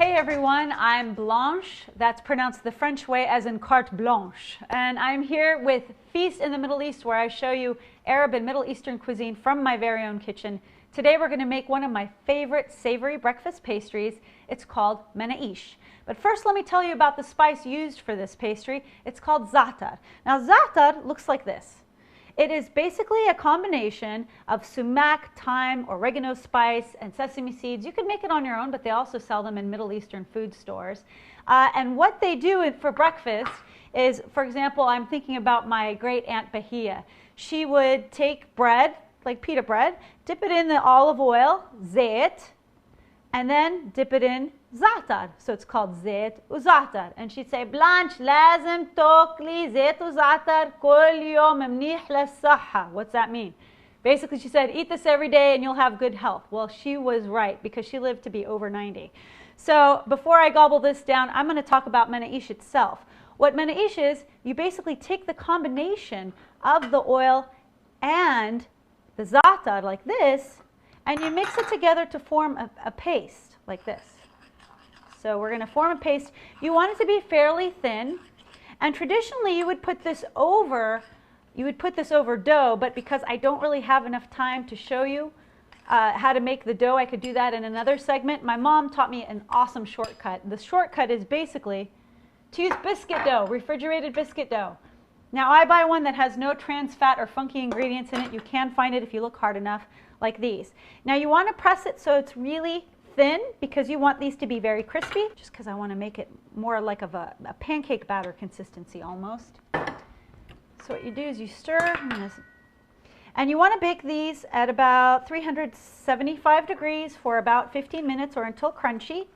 Hey everyone, I'm Blanche. That's pronounced the French way, as in carte blanche. And I'm here with Feast in the Middle East, where I show you Arab and Middle Eastern cuisine from my very own kitchen. Today we're going to make one of my favorite savory breakfast pastries. It's called Manakeesh. But first let me tell you about the spice used for this pastry. It's called Za'atar. Now Za'atar looks like this. It is basically a combination of sumac, thyme, oregano spice, and sesame seeds. You can make it on your own, but they also sell them in Middle Eastern food stores. And what they do for breakfast is, for example, I'm thinking about my great aunt Bahia. She would take bread, like pita bread, dip it in the olive oil, zayt, and then dip it in Za'atar. So it's called zayt Za'atar. And she'd say, Blanche, لازم تاكلي زيت وزعتر كل يوم منيح للصحة. What's that mean? Basically, she said, eat this every day and you'll have good health. Well, she was right because she lived to be over 90. So before I gobble this down, I'm going to talk about Manakeesh itself. What Manakeesh is, you basically take the combination of the oil and the Za'atar like this, and you mix it together to form a paste like this. So we're going to form a paste. You want it to be fairly thin, and traditionally you would put this over dough, but because I don't really have enough time to show you how to make the dough, I could do that in another segment. My mom taught me an awesome shortcut. The shortcut is basically to use biscuit dough, refrigerated biscuit dough. Now I buy one that has no trans fat or funky ingredients in it. You can find it if you look hard enough, like these. Now you want to press it so it's really thin because you want these to be very crispy, just because I want to make it more like of a pancake batter consistency almost. So what you do is you stir, and you want to bake these at about 375 degrees for about 15 minutes or until crunchy.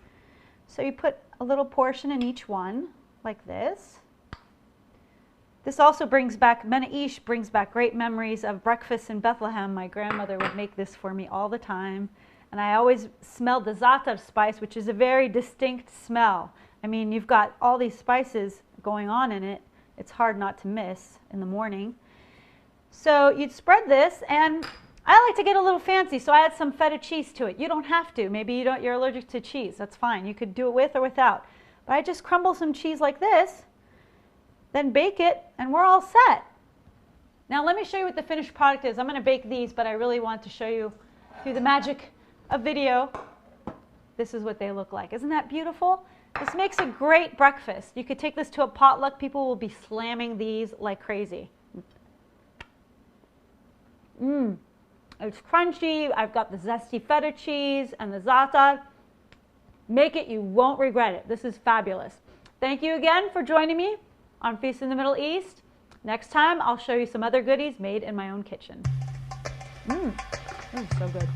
So you put a little portion in each one like this. This also Manakeesh brings back great memories of breakfast in Bethlehem. My grandmother would make this for me all the time. And I always smelled the Za'atar spice, which is a very distinct smell. I mean, you've got all these spices going on in it. It's hard not to miss in the morning. So you'd spread this, and I like to get a little fancy, so I add some feta cheese to it. You don't have to. Maybe you're allergic to cheese. That's fine. You could do it with or without. But I just crumble some cheese like this, then bake it, and we're all set. Now let me show you what the finished product is. I'm going to bake these, but I really want to show you through the magic of video. This is what they look like. Isn't that beautiful? This makes a great breakfast. You could take this to a potluck. People will be slamming these like crazy. It's crunchy. I've got the zesty feta cheese and the Za'atar. Make it. You won't regret it. This is fabulous. Thank you again for joining me on Feast in the Middle East. Next time, I'll show you some other goodies made in my own kitchen. This is so good.